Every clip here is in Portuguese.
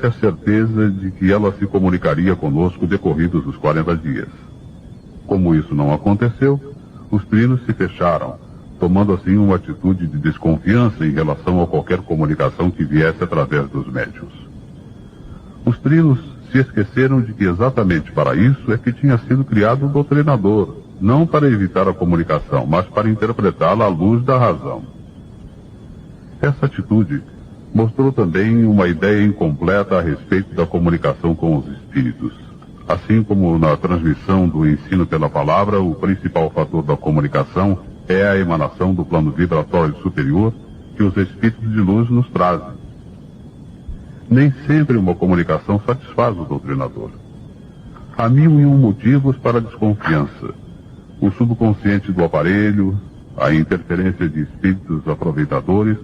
tivesse a certeza de que ela se comunicaria conosco decorridos os 40 dias. Como isso não aconteceu, os trinos se fecharam, tomando assim uma atitude de desconfiança em relação a qualquer comunicação que viesse através dos médiuns. Os trinos se esqueceram de que exatamente para isso é que tinha sido criado o doutrinador, não para evitar a comunicação, mas para interpretá-la à luz da razão. Essa atitude mostrou também uma ideia incompleta a respeito da comunicação com os espíritos. Assim como na transmissão do ensino pela palavra, o principal fator da comunicação é a emanação do plano vibratório superior que os espíritos de luz nos trazem. Nem sempre uma comunicação satisfaz o doutrinador. Há 1001 motivos para a desconfiança. O subconsciente do aparelho, a interferência de espíritos aproveitadores,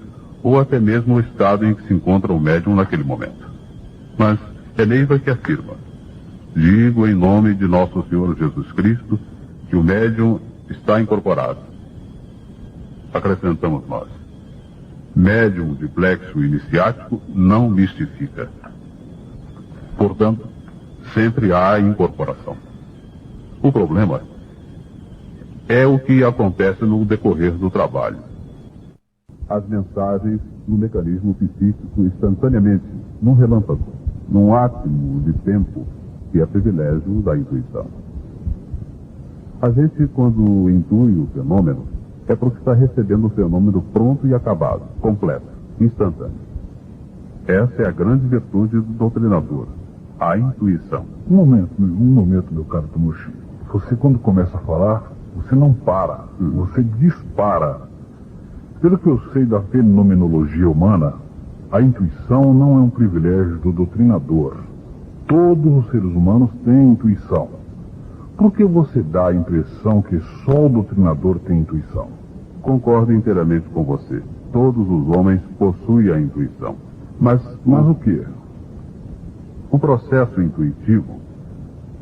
ou até mesmo o estado em que se encontra o médium naquele momento. Mas é Neiva que afirma: digo em nome de nosso Senhor Jesus Cristo que o médium está incorporado. Acrescentamos nós: médium de plexo iniciático não mistifica. Portanto, sempre há incorporação. O problema é o que acontece no decorrer do trabalho. As mensagens no mecanismo psíquico instantaneamente, num relâmpago, num átimo de tempo, que é privilégio da intuição. A gente, quando intui o fenômeno, é porque está recebendo o fenômeno pronto e acabado, completo, instantâneo. Essa é a grande virtude do doutrinador, a intuição. Um momento, meu caro Tomoshi. Você, quando começa a falar, você não para, você dispara. Pelo que eu sei da fenomenologia humana, a intuição não é um privilégio do doutrinador. Todos os seres humanos têm intuição. Por que você dá a impressão que só o doutrinador tem intuição? Concordo inteiramente com você. Todos os homens possuem a intuição. Mas o quê? O processo intuitivo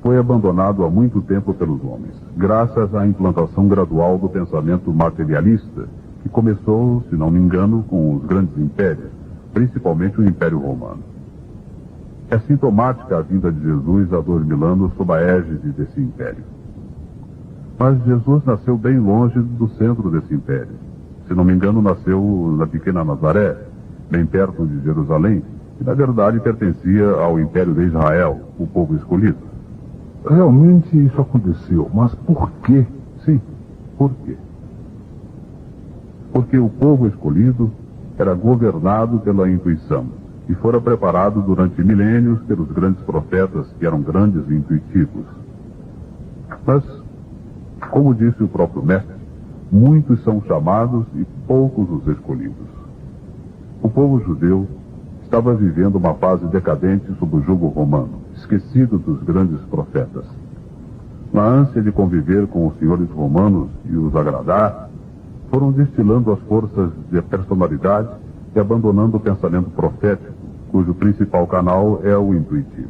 foi abandonado há muito tempo pelos homens, graças à implantação gradual do pensamento materialista, que começou, se não me engano, com os grandes impérios, principalmente o Império Romano. É sintomática a vinda de Jesus há 2000 anos sob a égide desse império. Mas Jesus nasceu bem longe do centro desse império. Se não me engano, nasceu na pequena Nazaré, bem perto de Jerusalém, e na verdade pertencia ao Império de Israel, o povo escolhido. Realmente isso aconteceu, mas por quê? Sim, por quê? Porque o povo escolhido era governado pela intuição e fora preparado durante milênios pelos grandes profetas que eram grandes intuitivos. Mas, como disse o próprio mestre, muitos são chamados e poucos os escolhidos. O povo judeu estava vivendo uma fase decadente sob o jugo romano, esquecido dos grandes profetas. Na ânsia de conviver com os senhores romanos e os agradar, foram destilando as forças de personalidade e abandonando o pensamento profético, cujo principal canal é o intuitivo.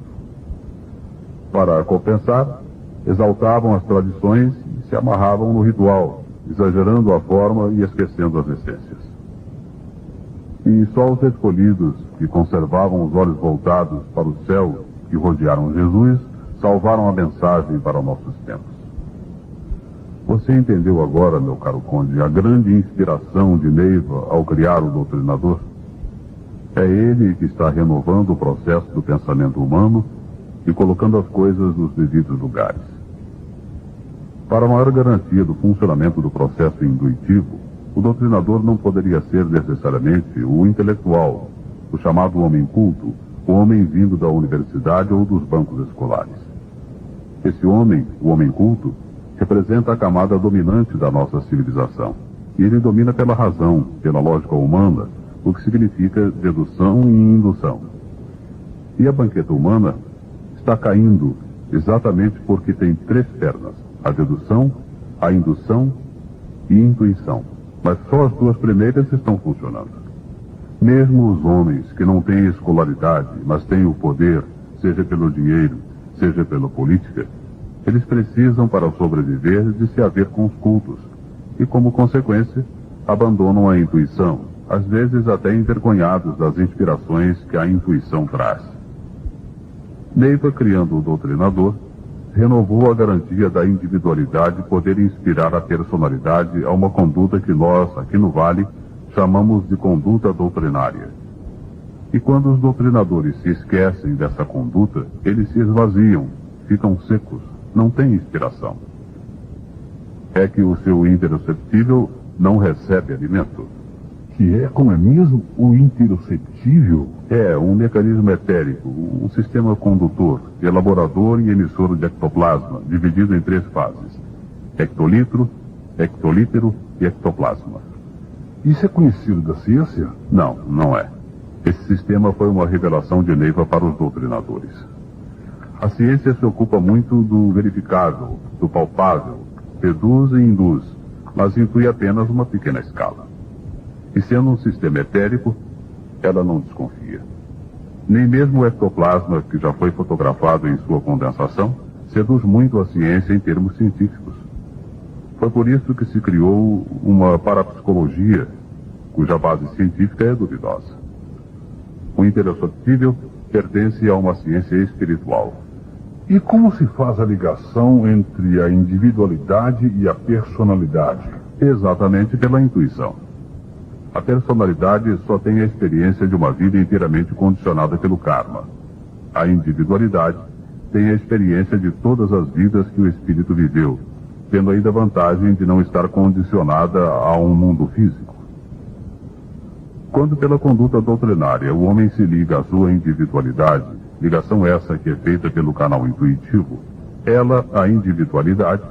Para compensar, exaltavam as tradições e se amarravam no ritual, exagerando a forma e esquecendo as essências. E só os escolhidos, que conservavam os olhos voltados para o céu que rodearam Jesus, salvaram a mensagem para nossos tempos. Você entendeu agora, meu caro Conde, a grande inspiração de Neiva ao criar o doutrinador? É ele que está renovando o processo do pensamento humano e colocando as coisas nos devidos lugares. Para maior garantia do funcionamento do processo intuitivo, o doutrinador não poderia ser necessariamente o intelectual, o chamado homem culto, o homem vindo da universidade ou dos bancos escolares. Esse homem, o homem culto, representa a camada dominante da nossa civilização. E ele domina pela razão, pela lógica humana, o que significa dedução e indução. E a banqueta humana está caindo exatamente porque tem 3 pernas: a dedução, a indução e a intuição. Mas só as 2 primeiras estão funcionando. Mesmo os homens que não têm escolaridade, mas têm o poder, seja pelo dinheiro, seja pela política, eles precisam, para sobreviver, de se haver com os cultos. E, como consequência, abandonam a intuição, às vezes até envergonhados das inspirações que a intuição traz. Neiva, criando o doutrinador, renovou a garantia da individualidade poder inspirar a personalidade a uma conduta que nós, aqui no Vale, chamamos de conduta doutrinária. E quando os doutrinadores se esquecem dessa conduta, eles se esvaziam, ficam secos, não têm inspiração. É que o seu interoceptível não recebe alimento. Que é, como é mesmo, o interoceptível? É um mecanismo etérico, um sistema condutor, elaborador e emissor de ectoplasma, dividido em 3 fases: ectolitro, ectolítero e ectoplasma. Isso é conhecido da ciência? Não, não é. Esse sistema foi uma revelação de Neiva para os doutrinadores. A ciência se ocupa muito do verificável, do palpável, seduz e induz, mas intui apenas uma pequena escala. E sendo um sistema etérico, ela não desconfia. Nem mesmo o ectoplasma, que já foi fotografado em sua condensação, seduz muito a ciência em termos científicos. Foi por isso que se criou uma parapsicologia, cuja base científica é duvidosa. O interoceptível pertence a uma ciência espiritual. E como se faz a ligação entre a individualidade e a personalidade? Exatamente pela intuição. A personalidade só tem a experiência de uma vida inteiramente condicionada pelo karma. A individualidade tem a experiência de todas as vidas que o espírito viveu, tendo ainda a vantagem de não estar condicionada a um mundo físico. Quando pela conduta doutrinária o homem se liga à sua individualidade, ligação essa que é feita pelo canal intuitivo, ela, a individualidade,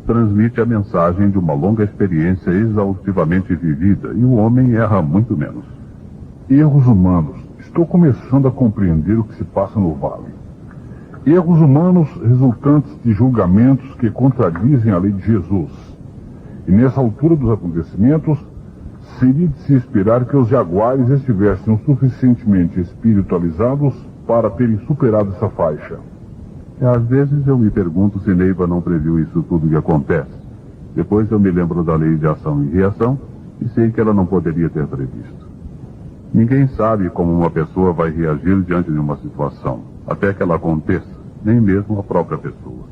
transmite a mensagem de uma longa experiência exaustivamente vivida e o homem erra muito menos. Erros humanos. Estou começando a compreender o que se passa no Vale. Erros humanos resultantes de julgamentos que contradizem a lei de Jesus. E nessa altura dos acontecimentos, seria de se esperar que os jaguares estivessem o suficientemente espiritualizados para terem superado essa faixa. Às vezes eu me pergunto se Neiva não previu isso tudo que acontece. Depois eu me lembro da lei de ação e reação e sei que ela não poderia ter previsto. Ninguém sabe como uma pessoa vai reagir diante de uma situação, até que ela aconteça, nem mesmo a própria pessoa.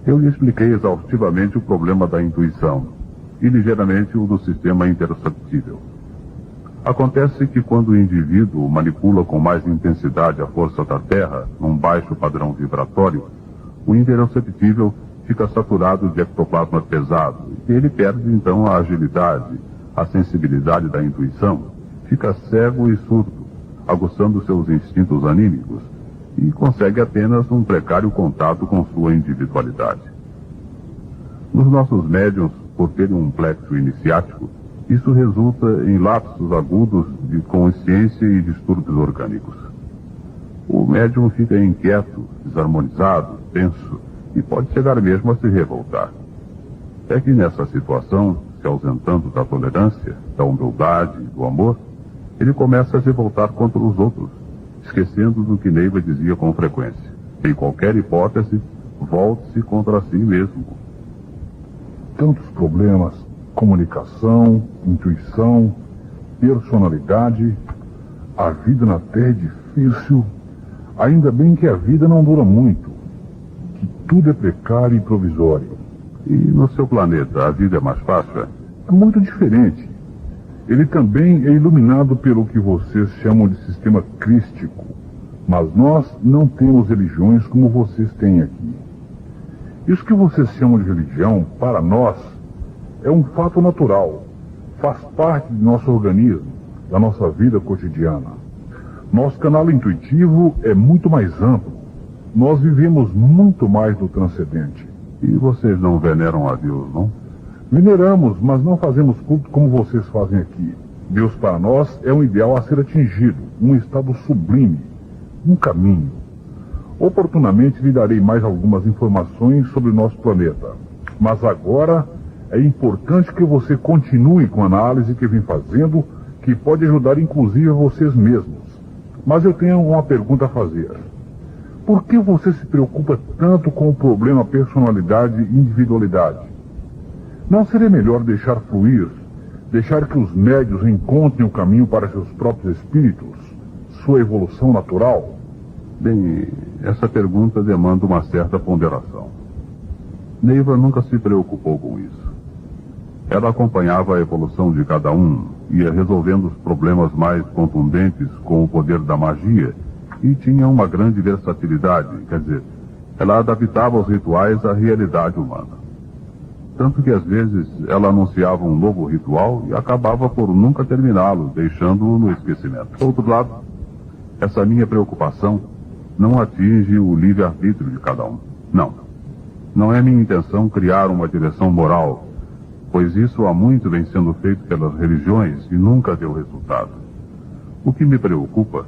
Eu lhe expliquei exaustivamente o problema da intuição e ligeiramente o do sistema interoceptível. Acontece que quando o indivíduo manipula com mais intensidade a força da Terra, num baixo padrão vibratório, o interoceptível fica saturado de ectoplasma pesado, e ele perde então a agilidade, a sensibilidade da intuição, fica cego e surdo, aguçando seus instintos anímicos, e consegue apenas um precário contato com sua individualidade. Nos nossos médiuns, por terem um plexo iniciático, isso resulta em lapsos agudos de consciência e distúrbios orgânicos. O médium fica inquieto, desarmonizado, tenso e pode chegar mesmo a se revoltar. É que nessa situação, se ausentando da tolerância, da humildade e do amor, ele começa a se voltar contra os outros, esquecendo do que Neiva dizia com frequência. Em qualquer hipótese, volte-se contra si mesmo. Tantos problemas: comunicação, intuição, personalidade. A vida na Terra é difícil. Ainda bem que a vida não dura muito, que tudo é precário e provisório. E no seu planeta, a vida é mais fácil? É muito diferente. Ele também é iluminado pelo que vocês chamam de sistema crístico, mas nós não temos religiões como vocês têm aqui. Isso que vocês chamam de religião, para nós, é um fato natural. Faz parte de nosso organismo, da nossa vida cotidiana. Nosso canal intuitivo é muito mais amplo. Nós vivemos muito mais do transcendente. E vocês não veneram a Deus, não? Veneramos, mas não fazemos culto como vocês fazem aqui. Deus para nós é um ideal a ser atingido, um estado sublime, um caminho. Oportunamente lhe darei mais algumas informações sobre o nosso planeta. Mas agora é importante que você continue com a análise que vem fazendo, que pode ajudar inclusive a vocês mesmos. Mas eu tenho uma pergunta a fazer. Por que você se preocupa tanto com o problema personalidade e individualidade? Não seria melhor deixar fluir, deixar que os médios encontrem o caminho para seus próprios espíritos, sua evolução natural? Bem, essa pergunta demanda uma certa ponderação. Neiva nunca se preocupou com isso. Ela acompanhava a evolução de cada um, ia resolvendo os problemas mais contundentes com o poder da magia e tinha uma grande versatilidade, quer dizer, ela adaptava os rituais à realidade humana. Tanto que às vezes ela anunciava um novo ritual e acabava por nunca terminá-lo, deixando-o no esquecimento. Por outro lado, essa minha preocupação não atinge o livre-arbítrio de cada um. Não. Não é minha intenção criar uma direção moral, pois isso há muito vem sendo feito pelas religiões e nunca deu resultado. O que me preocupa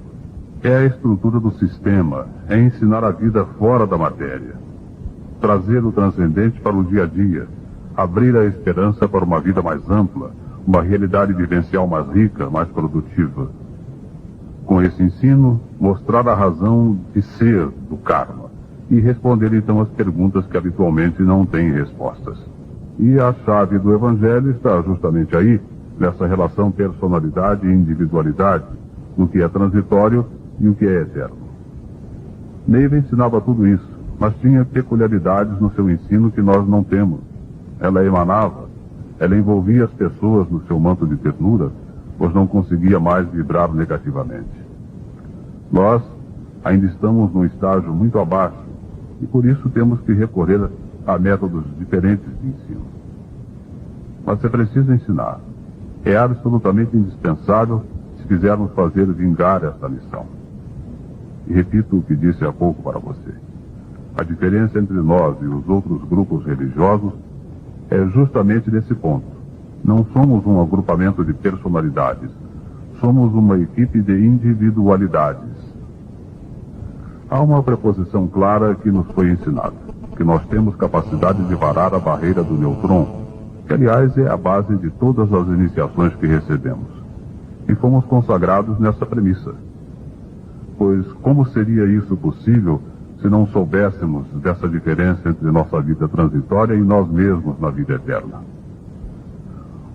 é a estrutura do sistema, é ensinar a vida fora da matéria, trazer o transcendente para o dia a dia, abrir a esperança para uma vida mais ampla, uma realidade vivencial mais rica, mais produtiva. Com esse ensino, mostrar a razão de ser do karma e responder então as perguntas que habitualmente não têm respostas. E a chave do Evangelho está justamente aí, nessa relação personalidade e individualidade, no que é transitório e o que é eterno. Neiva ensinava tudo isso, mas tinha peculiaridades no seu ensino que nós não temos. Ela emanava, ela envolvia as pessoas no seu manto de ternura, pois não conseguia mais vibrar negativamente. Nós ainda estamos num estágio muito abaixo e por isso temos que recorrer a métodos diferentes de ensino. Mas é preciso ensinar. É absolutamente indispensável se quisermos fazer vingar esta missão. E repito o que disse há pouco para você. A diferença entre nós e os outros grupos religiosos é justamente nesse ponto. Não somos um agrupamento de personalidades. Somos uma equipe de individualidades. Há uma preposição clara que nos foi ensinada, que nós temos capacidade de varar a barreira do nêutron, que aliás é a base de todas as iniciações que recebemos. E fomos consagrados nessa premissa. Pois como seria isso possível se não soubéssemos dessa diferença entre nossa vida transitória e nós mesmos na vida eterna?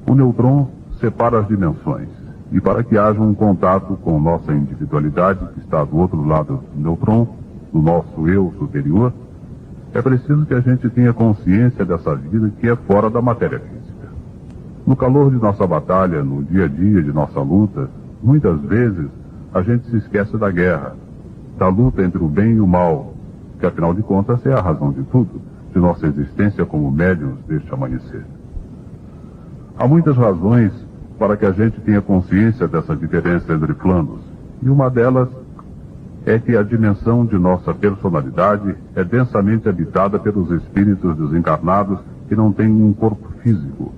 O nêutron separa as dimensões, e para que haja um contato com nossa individualidade, que está do outro lado do nêutron, do nosso eu superior, é preciso que a gente tenha consciência dessa vida que é fora da matéria física. No calor de nossa batalha, no dia a dia de nossa luta, muitas vezes a gente se esquece da guerra, da luta entre o bem e o mal, que afinal de contas é a razão de tudo, de nossa existência como médiuns deste amanhecer. Há muitas razões para que a gente tenha consciência dessa diferença entre planos, e uma delas é que a dimensão de nossa personalidade é densamente habitada pelos espíritos desencarnados que não têm um corpo físico,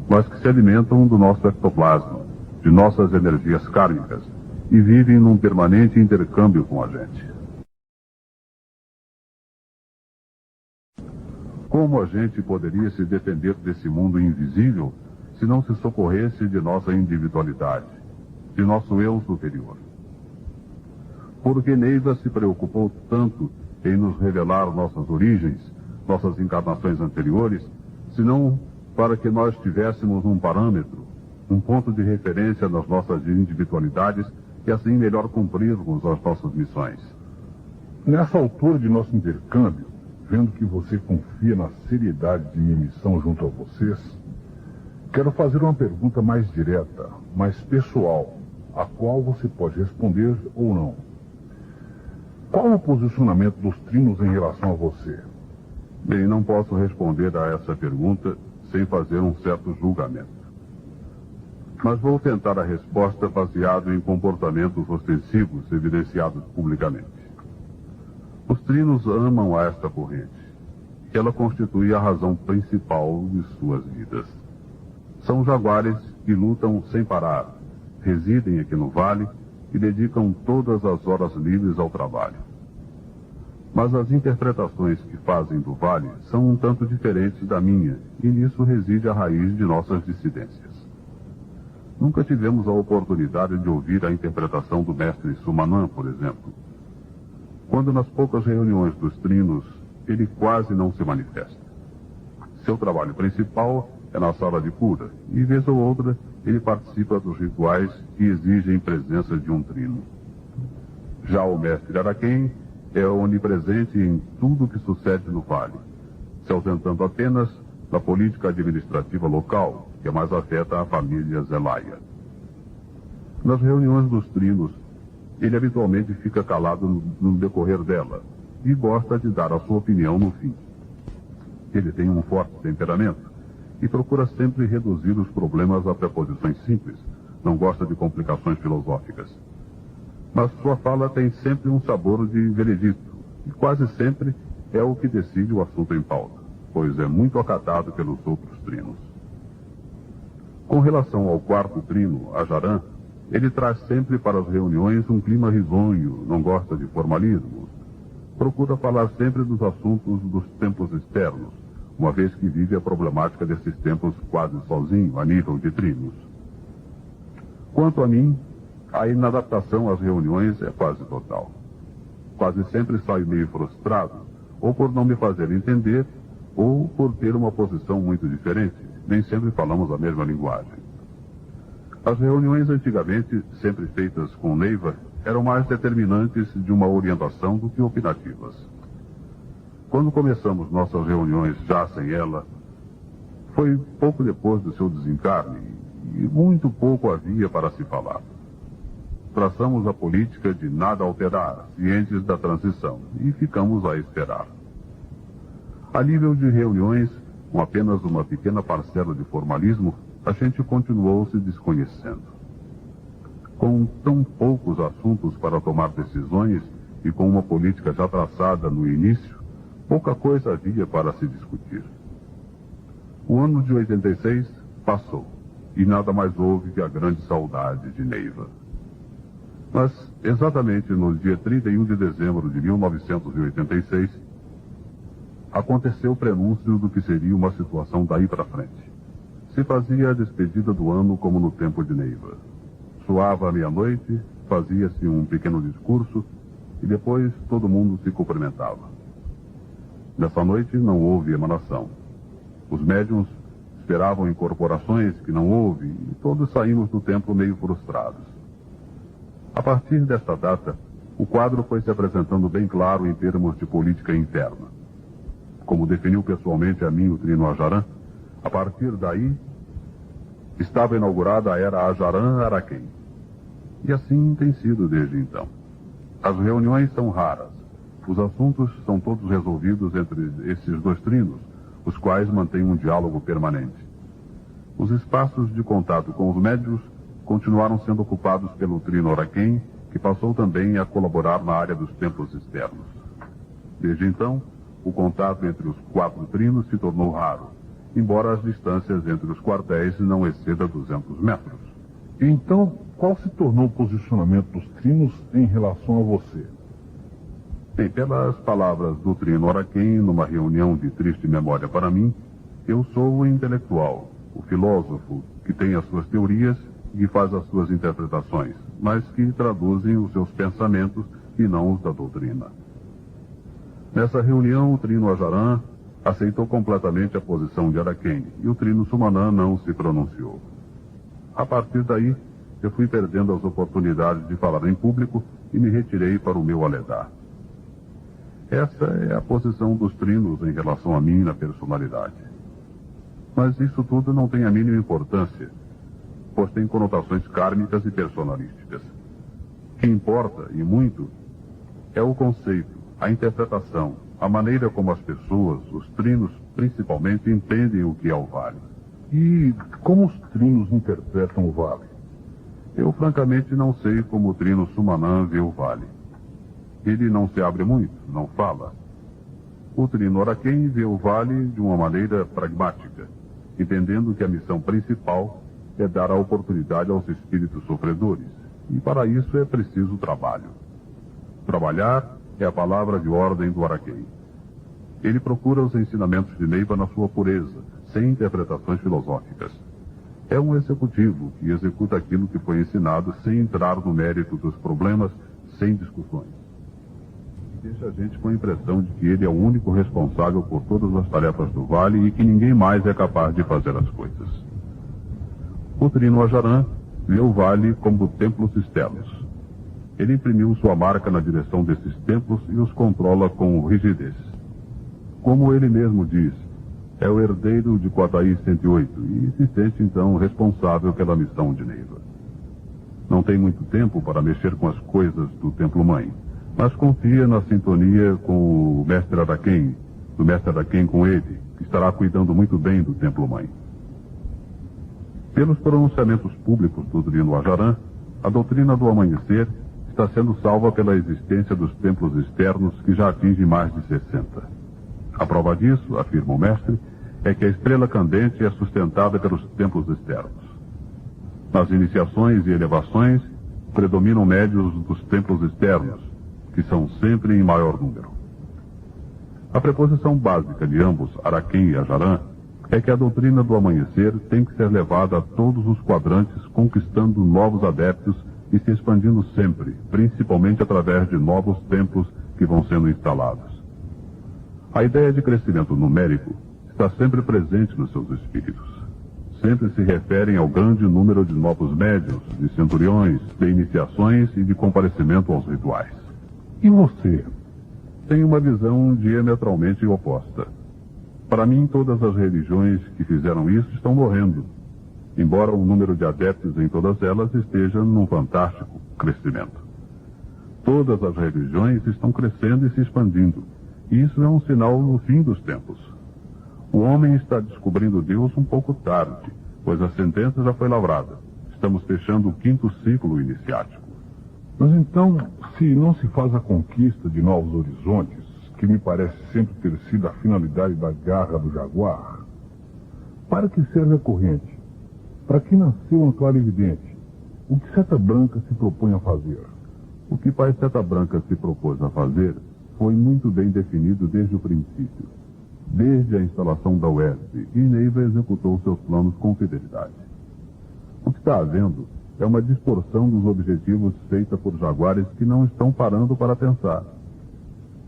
mas que se alimentam do nosso ectoplasma, de nossas energias kármicas, e vivem num permanente intercâmbio com a gente. Como a gente poderia se defender desse mundo invisível se não se socorresse de nossa individualidade, de nosso eu superior? Porque Neiva se preocupou tanto em nos revelar nossas origens, nossas encarnações anteriores, senão para que nós tivéssemos um parâmetro, um ponto de referência nas nossas individualidades e assim melhor cumprirmos as nossas missões. Nessa altura de nosso intercâmbio, vendo que você confia na seriedade de minha missão junto a vocês, quero fazer uma pergunta mais direta, mais pessoal, a qual você pode responder ou não. Qual o posicionamento dos trinos em relação a você? Bem, não posso responder a essa pergunta sem fazer um certo julgamento. Mas vou tentar a resposta baseado em comportamentos ostensivos evidenciados publicamente. Os trinos amam a esta corrente, que ela constitui a razão principal de suas vidas. São jaguares que lutam sem parar, residem aqui no vale e dedicam todas as horas livres ao trabalho. Mas as interpretações que fazem do vale são um tanto diferentes da minha, e nisso reside a raiz de nossas dissidências. Nunca tivemos a oportunidade de ouvir a interpretação do mestre Sumanã, por exemplo. Quando nas poucas reuniões dos trinos, ele quase não se manifesta. Seu trabalho principal é na sala de cura, e vez ou outra ele participa dos rituais que exigem presença de um trino. Já o mestre Araquém é onipresente em tudo que sucede no vale, se ausentando apenas na política administrativa local, que mais afeta a família Zelaya. Nas reuniões dos trinos, ele habitualmente fica calado no decorrer dela e gosta de dar a sua opinião no fim. Ele tem um forte temperamento e procura sempre reduzir os problemas a preposições simples. Não gosta de complicações filosóficas. Mas sua fala tem sempre um sabor de veredito e quase sempre é o que decide o assunto em pauta, pois é muito acatado pelos outros trinos. Com relação ao quarto trino, Ajarã, ele traz sempre para as reuniões um clima risonho, não gosta de formalismos. Procura falar sempre dos assuntos dos tempos externos, uma vez que vive a problemática desses tempos quase sozinho, a nível de trinos. Quanto a mim, a inadaptação às reuniões é quase total. Quase sempre saio meio frustrado, ou por não me fazer entender, ou por ter uma posição muito diferente. Nem sempre falamos a mesma linguagem. As reuniões antigamente, sempre feitas com Neiva, eram mais determinantes de uma orientação do que opinativas. Quando começamos nossas reuniões já sem ela, foi pouco depois do seu desencarne e muito pouco havia para se falar. Traçamos a política de nada alterar, cientes da transição, e ficamos a esperar. A nível de reuniões, com apenas uma pequena parcela de formalismo, a gente continuou se desconhecendo. Com tão poucos assuntos para tomar decisões e com uma política já traçada no início, pouca coisa havia para se discutir. O ano de 86 passou e nada mais houve que a grande saudade de Neiva. Mas, exatamente no dia 31 de dezembro de 1986, aconteceu o prenúncio do que seria uma situação daí para frente. Se fazia a despedida do ano como no tempo de Neiva. Soava a meia-noite, fazia-se um pequeno discurso e depois todo mundo se cumprimentava. Nessa noite não houve emanação. Os médiuns esperavam incorporações que não houve e todos saímos do templo meio frustrados. A partir desta data, o quadro foi se apresentando bem claro em termos de política interna. Como definiu pessoalmente a mim o trino Ajarã, a partir daí, estava inaugurada a era Ajarã-Araquém. E assim tem sido desde então. As reuniões são raras. Os assuntos são todos resolvidos entre esses dois trinos, os quais mantêm um diálogo permanente. Os espaços de contato com os médios continuaram sendo ocupados pelo trino Araquém, que passou também a colaborar na área dos tempos externos. Desde então, o contato entre os quatro trinos se tornou raro, embora as distâncias entre os quartéis não exceda 200 metros. Então, qual se tornou o posicionamento dos trinos em relação a você? Bem, pelas palavras do trino Araquém, numa reunião de triste memória para mim, eu sou o intelectual, o filósofo, que tem as suas teorias e faz as suas interpretações, mas que traduzem os seus pensamentos e não os da doutrina. Nessa reunião, o trino Ajarã aceitou completamente a posição de Araquém e o trino Sumanã não se pronunciou. A partir daí, eu fui perdendo as oportunidades de falar em público e me retirei para o meu aledar. Essa é a posição dos trinos em relação a mim na personalidade. Mas isso tudo não tem a mínima importância, pois tem conotações kármicas e personalísticas. O que importa, e muito, é o conceito, a interpretação, a maneira como as pessoas, os trinos principalmente, entendem o que é o vale. E como os trinos interpretam o vale? Eu francamente não sei como o trino Sumanã vê o vale. Ele não se abre muito, não fala. O trino Araquém vê o vale de uma maneira pragmática, entendendo que a missão principal é dar a oportunidade aos espíritos sofredores, e para isso é preciso trabalho. Trabalhar é a palavra de ordem do Araquém. Ele procura os ensinamentos de Neiva na sua pureza, sem interpretações filosóficas. É um executivo que executa aquilo que foi ensinado sem entrar no mérito dos problemas, sem discussões. Deixa a gente com a impressão de que ele é o único responsável por todas as tarefas do vale e que ninguém mais é capaz de fazer as coisas. O trino Ajarã vê o vale como templos externos. Ele imprimiu sua marca na direção desses templos e os controla com rigidez. Como ele mesmo diz, é o herdeiro de Quataí 108 e se sente então responsável pela missão de Neiva. Não tem muito tempo para mexer com as coisas do Templo-Mãe, mas confia na sintonia com o Mestre Araquém, do Mestre Araquém com ele, que estará cuidando muito bem do Templo-Mãe. Pelos pronunciamentos públicos do Drino Ajarã, a doutrina do amanhecer está sendo salva pela existência dos templos externos que já atingem mais de 60. A prova disso, afirma o mestre, é que a estrela candente é sustentada pelos templos externos. Nas iniciações e elevações, predominam médios dos templos externos, que são sempre em maior número. A preposição básica de ambos, Araquém e Ajarã, é que a doutrina do amanhecer tem que ser levada a todos os quadrantes, conquistando novos adeptos e se expandindo sempre, principalmente através de novos templos que vão sendo instalados. A ideia de crescimento numérico está sempre presente nos seus espíritos. Sempre se referem ao grande número de novos médiuns, de centuriões, de iniciações e de comparecimento aos rituais. E você? Tem uma visão diametralmente oposta. Para mim, todas as religiões que fizeram isso estão morrendo, embora o número de adeptos em todas elas esteja num fantástico crescimento. Todas as religiões estão crescendo e se expandindo, e isso é um sinal do fim dos tempos. O homem está descobrindo Deus um pouco tarde, pois a sentença já foi lavrada. Estamos fechando o 5º ciclo iniciático. Mas então, se não se faz a conquista de novos horizontes, que me parece sempre ter sido a finalidade da garra do jaguar, para que serve a corrente? Para que nasceu um clarividente? O que Seta Branca se propõe a fazer? O que Pai Seta Branca se propôs a fazer foi muito bem definido desde o princípio. Desde a instalação da UESP, e Neiva executou seus planos com fidelidade. O que está havendo é uma distorção dos objetivos feita por jaguares que não estão parando para pensar.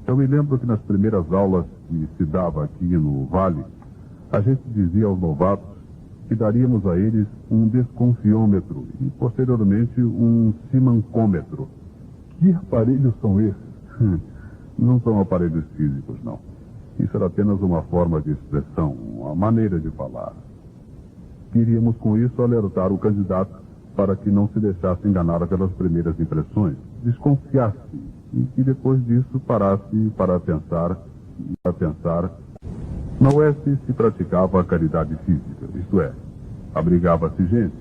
Eu me lembro que nas primeiras aulas que se dava aqui no Vale, a gente dizia aos novatos que daríamos a eles um desconfiômetro e, posteriormente, um simancômetro. Que aparelhos são esses? Não são aparelhos físicos, não. Isso era apenas uma forma de expressão, uma maneira de falar. Queríamos com isso alertar o candidato para que não se deixasse enganar pelas primeiras impressões, desconfiasse e que depois disso parasse para pensar. Na UESP se praticava a caridade física, isto é, abrigava-se gente,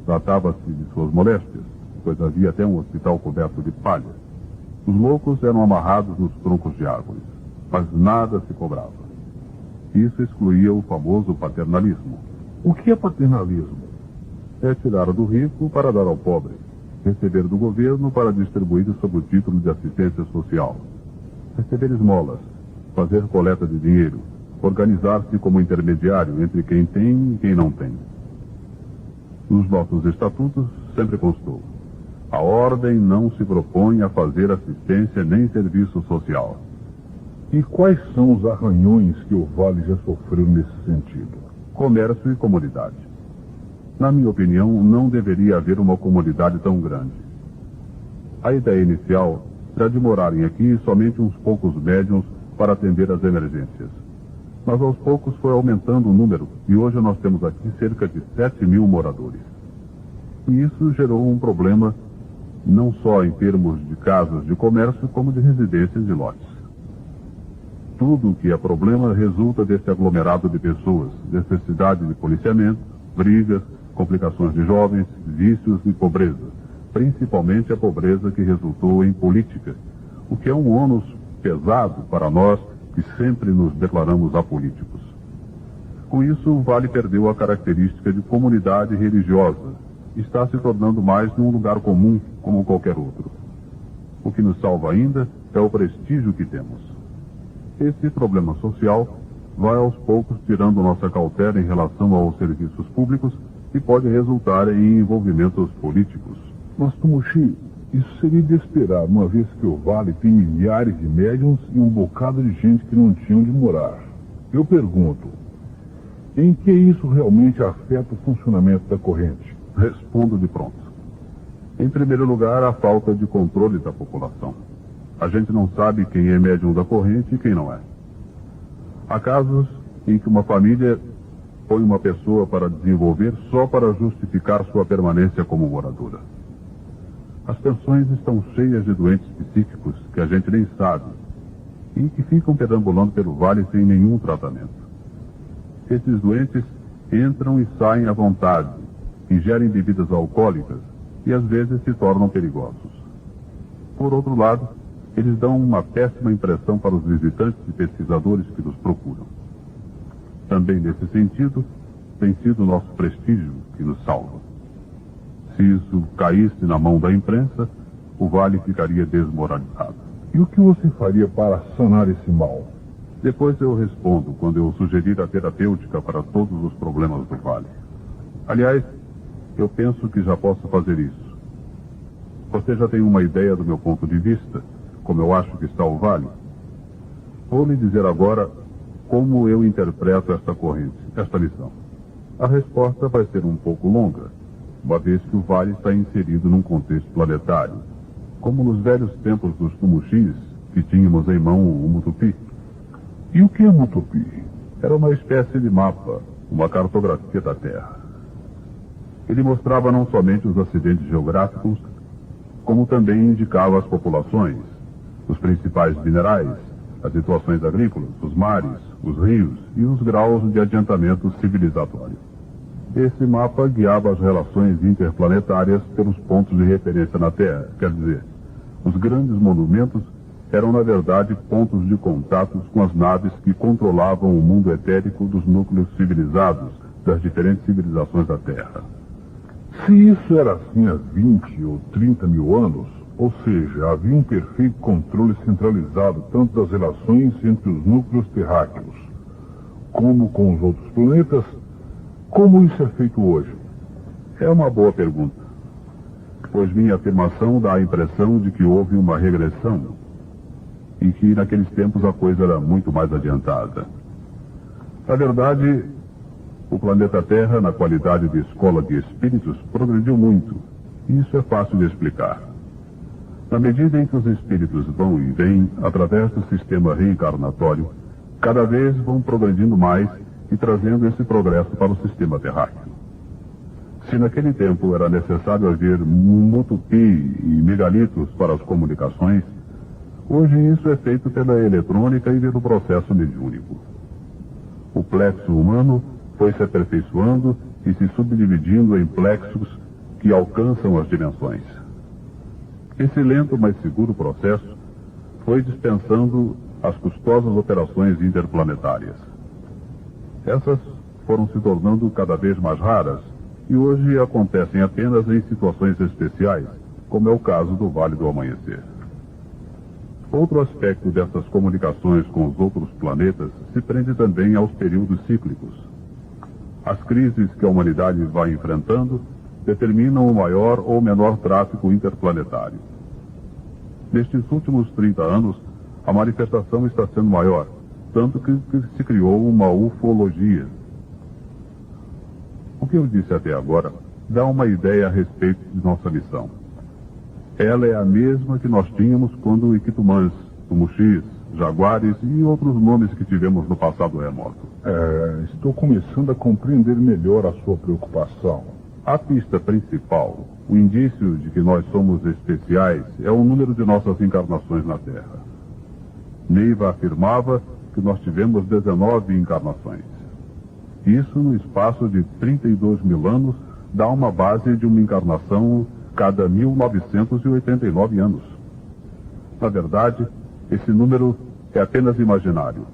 tratava-se de suas moléstias, pois havia até um hospital coberto de palha. Os loucos eram amarrados nos troncos de árvores, mas nada se cobrava. Isso excluía o famoso paternalismo. O que é paternalismo? É tirar do rico para dar ao pobre, receber do governo para distribuir sob o título de assistência social, receber esmolas, fazer coleta de dinheiro, organizar-se como intermediário entre quem tem e quem não tem. Nos nossos estatutos sempre constou: a ordem não se propõe a fazer assistência nem serviço social. E quais são os arranhões que o Vale já sofreu nesse sentido? Comércio e comunidade. Na minha opinião, não deveria haver uma comunidade tão grande. A ideia inicial era de morarem aqui somente uns poucos médiuns para atender às emergências. Mas aos poucos foi aumentando o número e hoje nós temos aqui cerca de 7.000 moradores. E isso gerou um problema não só em termos de casas de comércio, como de residências e lotes. Tudo o que é problema resulta desse aglomerado de pessoas, necessidade de policiamento, brigas, complicações de jovens, vícios e pobreza, principalmente a pobreza que resultou em política, o que é um ônus pesado para nós que sempre nos declaramos apolíticos. Com isso, o Vale perdeu a característica de comunidade religiosa e está se tornando mais um lugar comum como qualquer outro. O que nos salva ainda é o prestígio que temos. Esse problema social vai aos poucos tirando nossa cautela em relação aos serviços públicos e pode resultar em envolvimentos políticos. Mas, Tumushi, isso seria de esperar, uma vez que o Vale tem milhares de médiuns e um bocado de gente que não tinha onde morar. Eu pergunto, em que isso realmente afeta o funcionamento da corrente? Respondo de pronto. Em primeiro lugar, a falta de controle da população. A gente não sabe quem é médium da corrente e quem não é. Há casos em que uma família põe uma pessoa para desenvolver só para justificar sua permanência como moradora. As pensões estão cheias de doentes psíquicos que a gente nem sabe e que ficam perambulando pelo vale sem nenhum tratamento. Esses doentes entram e saem à vontade, ingerem bebidas alcoólicas e às vezes se tornam perigosos. Por outro lado, eles dão uma péssima impressão para os visitantes e pesquisadores que nos procuram. Também nesse sentido, tem sido o nosso prestígio que nos salva. Se isso caísse na mão da imprensa, o vale ficaria desmoralizado. E o que você faria para sanar esse mal? Depois eu respondo, quando eu sugerir a terapêutica para todos os problemas do vale. Aliás, eu penso que já posso fazer isso. Você já tem uma ideia do meu ponto de vista, como eu acho que está o vale? Vou lhe dizer agora como eu interpreto esta corrente, esta lição. A resposta vai ser um pouco longa, uma vez que o vale está inserido num contexto planetário, como nos velhos tempos dos Tumuxis, que tínhamos em mão o Mutupi. E o que é Mutupi? Era uma espécie de mapa, uma cartografia da Terra. Ele mostrava não somente os acidentes geográficos, como também indicava as populações, os principais minerais, as situações agrícolas, os mares, os rios e os graus de adiantamento civilizatório. Esse mapa guiava as relações interplanetárias pelos pontos de referência na Terra, quer dizer, os grandes monumentos eram na verdade pontos de contatos com as naves que controlavam o mundo etérico dos núcleos civilizados das diferentes civilizações da Terra. Se isso era assim há 20 ou 30 mil anos, ou seja, havia um perfeito controle centralizado tanto das relações entre os núcleos terráqueos como com os outros planetas, como isso é feito hoje? É uma boa pergunta, pois minha afirmação dá a impressão de que houve uma regressão e que naqueles tempos a coisa era muito mais adiantada. Na verdade, o planeta Terra, na qualidade de escola de espíritos, progrediu muito. E isso é fácil de explicar. Na medida em que os espíritos vão e vêm através do sistema reencarnatório, cada vez vão progredindo mais e trazendo esse progresso para o sistema terráqueo. Se naquele tempo era necessário haver Mutupi e megalitos para as comunicações, hoje isso é feito pela eletrônica e pelo processo mediúnico. O plexo humano foi se aperfeiçoando e se subdividindo em plexos que alcançam as dimensões. Esse lento, mas seguro processo foi dispensando as custosas operações interplanetárias. Essas foram se tornando cada vez mais raras e hoje acontecem apenas em situações especiais, como é o caso do Vale do Amanhecer. Outro aspecto dessas comunicações com os outros planetas se prende também aos períodos cíclicos. As crises que a humanidade vai enfrentando determinam o maior ou menor tráfego interplanetário. Nestes últimos 30 anos, a manifestação está sendo maior, tanto que se criou uma ufologia. O que eu disse até agora dá uma ideia a respeito de nossa missão. Ela é a mesma que nós tínhamos quando Iquitumãs, Tumuxis, Jaguares e outros nomes que tivemos no passado remoto. Estou começando a compreender melhor a sua preocupação. A pista principal, o indício de que nós somos especiais, é o número de nossas encarnações na Terra. Neiva afirmava que nós tivemos 19 encarnações. Isso, no espaço de 32 mil anos, dá uma base de uma encarnação cada 1989 anos. Na verdade, esse número é apenas imaginário,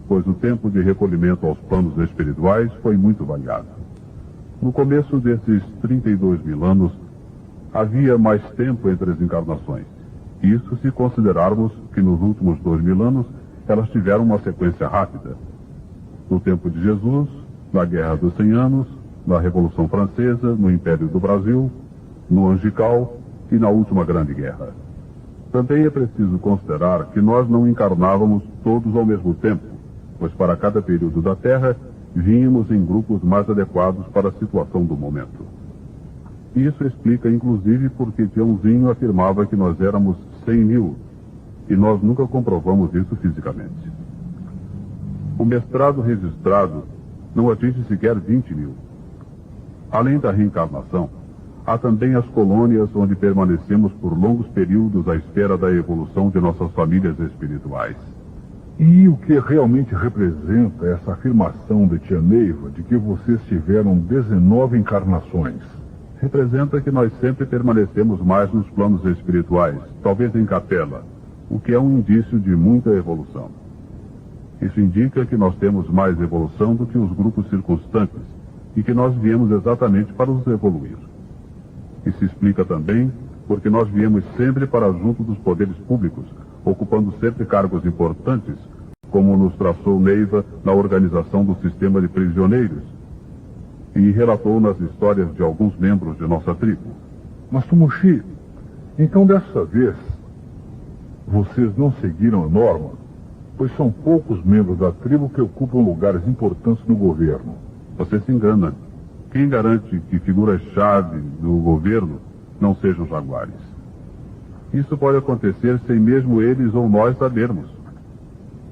pois o tempo de recolhimento aos planos espirituais foi muito variado. No começo desses 32 mil anos, havia mais tempo entre as encarnações. Isso se considerarmos que nos últimos 2000 anos elas tiveram uma sequência rápida. No tempo de Jesus, na Guerra dos 100 Anos, na Revolução Francesa, no Império do Brasil, no Angical e na última Grande Guerra. Também é preciso considerar que nós não encarnávamos todos ao mesmo tempo, pois para cada período da Terra vínhamos em grupos mais adequados para a situação do momento. E isso explica, inclusive, porque Tiãozinho afirmava que nós éramos 100 mil, e nós nunca comprovamos isso fisicamente. O mestrado registrado não atinge sequer 20 mil. Além da reencarnação, há também as colônias onde permanecemos por longos períodos à espera da evolução de nossas famílias espirituais. E o que realmente representa essa afirmação de tia Neiva de que vocês tiveram 19 encarnações? Representa que nós sempre permanecemos mais nos planos espirituais, talvez em capela, o que é um indício de muita evolução. Isso indica que nós temos mais evolução do que os grupos circunstantes e que nós viemos exatamente para os evoluir. Isso explica também porque nós viemos sempre para junto dos poderes públicos, ocupando sempre cargos importantes, como nos traçou Neiva na organização do sistema de prisioneiros e relatou nas histórias de alguns membros de nossa tribo. Mas Tumushi, então dessa vez vocês não seguiram a norma? Pois são poucos membros da tribo que ocupam lugares importantes no governo. Você se engana. Quem garante que figuras-chave do governo não sejam jaguares? Isso pode acontecer sem mesmo eles ou nós sabermos.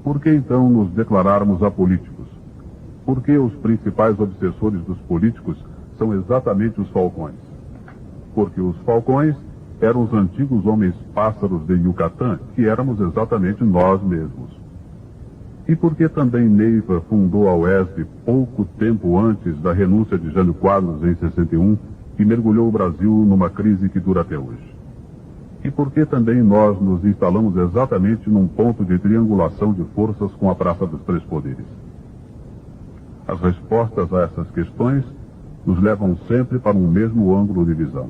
Por que então nos declararmos apolíticos? Por que os principais obsessores dos políticos são exatamente os falcões? Porque os falcões eram os antigos homens-pássaros de Yucatán, que éramos exatamente nós mesmos. E por que também Neiva fundou a UESB pouco tempo antes da renúncia de Jânio Quadros em 61 e mergulhou o Brasil numa crise que dura até hoje? E por que também nós nos instalamos exatamente num ponto de triangulação de forças com a Praça dos Três Poderes? As respostas a essas questões nos levam sempre para um mesmo ângulo de visão.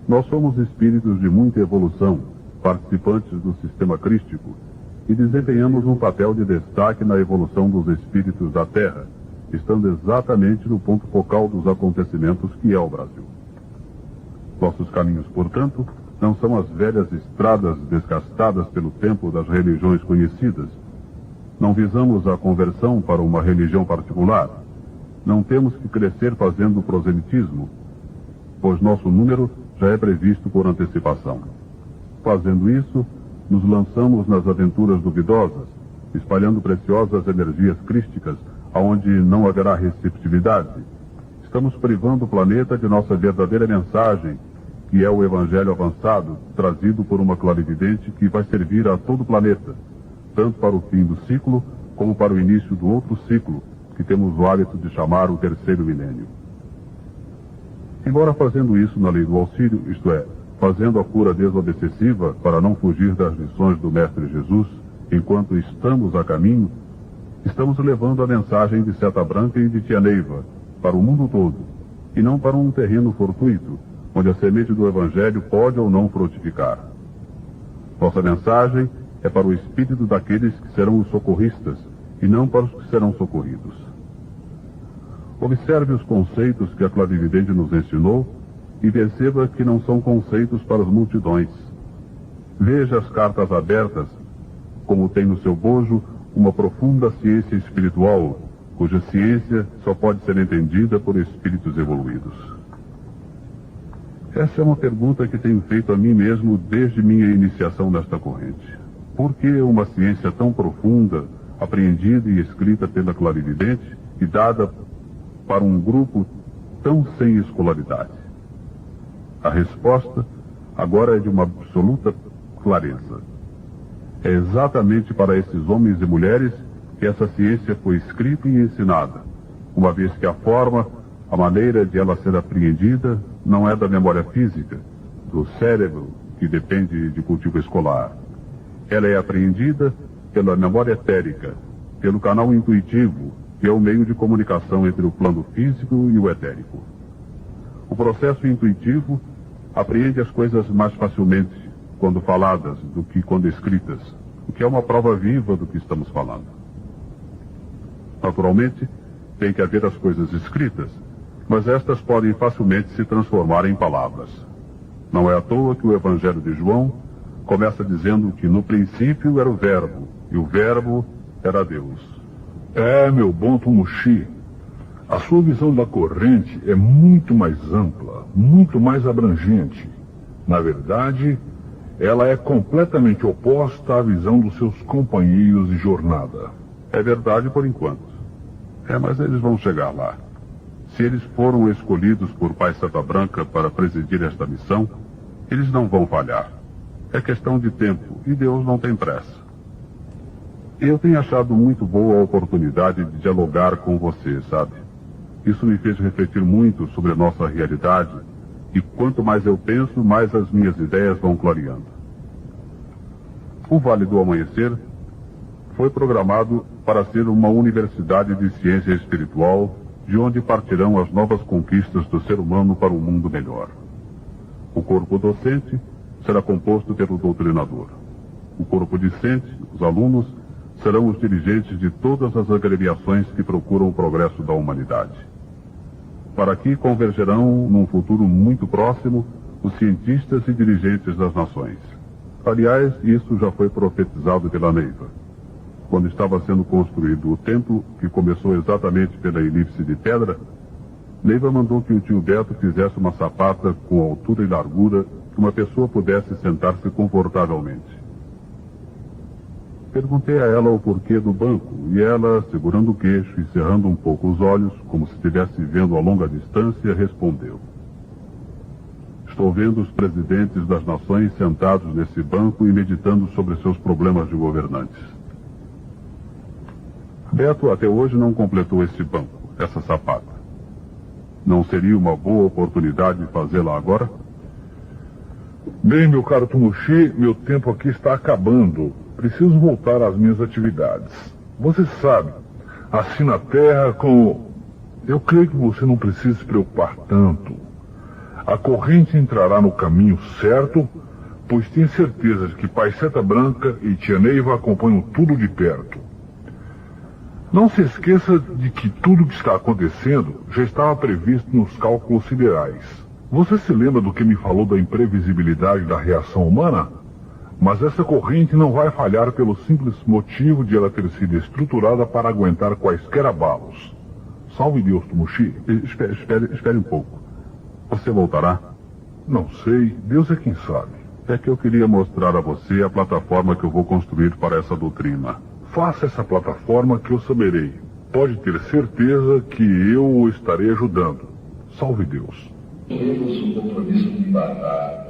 Nós somos espíritos de muita evolução, participantes do sistema crístico, e desempenhamos um papel de destaque na evolução dos espíritos da Terra, estando exatamente no ponto focal dos acontecimentos que é o Brasil. Nossos caminhos, portanto, não são as velhas estradas desgastadas pelo tempo das religiões conhecidas. Não visamos a conversão para uma religião particular. Não temos que crescer fazendo proselitismo, pois nosso número já é previsto por antecipação. Fazendo isso, nos lançamos nas aventuras duvidosas, espalhando preciosas energias crísticas, aonde não haverá receptividade. Estamos privando o planeta de nossa verdadeira mensagem, que é o Evangelho avançado, trazido por uma clarividente que vai servir a todo o planeta, tanto para o fim do ciclo, como para o início do outro ciclo, que temos o hábito de chamar o terceiro milênio. Embora fazendo isso na lei do auxílio, isto é, fazendo a cura desobsessiva para não fugir das lições do Mestre Jesus, enquanto estamos a caminho, estamos levando a mensagem de Seta Branca e de Tia Neiva para o mundo todo, e não para um terreno fortuito, onde a semente do Evangelho pode ou não frutificar. Nossa mensagem é para o espírito daqueles que serão os socorristas, e não para os que serão socorridos. Observe os conceitos que a clarividente nos ensinou e perceba que não são conceitos para as multidões. Veja as cartas abertas, como tem no seu bojo uma profunda ciência espiritual, cuja ciência só pode ser entendida por espíritos evoluídos. Essa é uma pergunta que tenho feito a mim mesmo desde minha iniciação nesta corrente. Por que uma ciência tão profunda, apreendida e escrita pela clarividente e dada para um grupo tão sem escolaridade? A resposta agora é de uma absoluta clareza. É exatamente para esses homens e mulheres que essa ciência foi escrita e ensinada, uma vez que a forma, a maneira de ela ser apreendida, não é da memória física, do cérebro, que depende de cultivo escolar. Ela é apreendida pela memória etérica, pelo canal intuitivo, que é o meio de comunicação entre o plano físico e o etérico. O processo intuitivo apreende as coisas mais facilmente quando faladas do que quando escritas, o que é uma prova viva do que estamos falando. Naturalmente, tem que haver as coisas escritas, mas estas podem facilmente se transformar em palavras. Não é à toa que o Evangelho de João começa dizendo que no princípio era o Verbo, e o Verbo era Deus. É, meu bom Tumushi, A sua visão da corrente é muito mais ampla, muito mais abrangente. Na verdade, ela é completamente oposta à visão dos seus companheiros de jornada. É verdade por enquanto. Mas eles vão chegar lá. Se eles foram escolhidos por Pai Seta Branca para presidir esta missão, eles não vão falhar. É questão de tempo e Deus não tem pressa. Eu tenho achado muito boa a oportunidade de dialogar com você, sabe? Isso me fez refletir muito sobre a nossa realidade e quanto mais eu penso, mais as minhas ideias vão clareando. O Vale do Amanhecer foi programado para ser uma universidade de ciência espiritual, de onde partirão as novas conquistas do ser humano para um mundo melhor. O corpo docente será composto pelo doutrinador. O corpo discente, os alunos, serão os dirigentes de todas as agremiações que procuram o progresso da humanidade. Para aqui convergerão, num futuro muito próximo, os cientistas e dirigentes das nações. Aliás, isso já foi profetizado pela Neiva. Quando estava sendo construído o templo, que começou exatamente pela elipse de pedra, Neiva mandou que o tio Beto fizesse uma sapata com altura e largura que uma pessoa pudesse sentar-se confortavelmente. Perguntei a ela o porquê do banco, e ela, segurando o queixo e cerrando um pouco os olhos, como se estivesse vendo a longa distância, respondeu: Estou vendo os presidentes das nações sentados nesse banco e meditando sobre seus problemas de governantes. Beto até hoje não completou esse banco, essa sapata. Não seria uma boa oportunidade fazê-la agora? Bem, meu caro Tumushi, meu tempo aqui está acabando. Preciso voltar às minhas atividades. Você sabe, assim na Terra, eu creio que você não precisa se preocupar tanto. A corrente entrará no caminho certo, pois tenho certeza de que Pai Seta Branca e Tia Neiva acompanham tudo de perto. Não se esqueça de que tudo o que está acontecendo já estava previsto nos cálculos siderais. Você se lembra do que me falou da imprevisibilidade da reação humana? Mas essa corrente não vai falhar pelo simples motivo de ela ter sido estruturada para aguentar quaisquer abalos. Salve Deus, Tumushi. Espere um pouco. Você voltará? Não sei. Deus é quem sabe. É que eu queria mostrar a você a plataforma que eu vou construir para essa doutrina. Faça essa plataforma que eu saberei. Pode ter certeza que eu o estarei ajudando. Salve Deus. Temos um compromisso privado.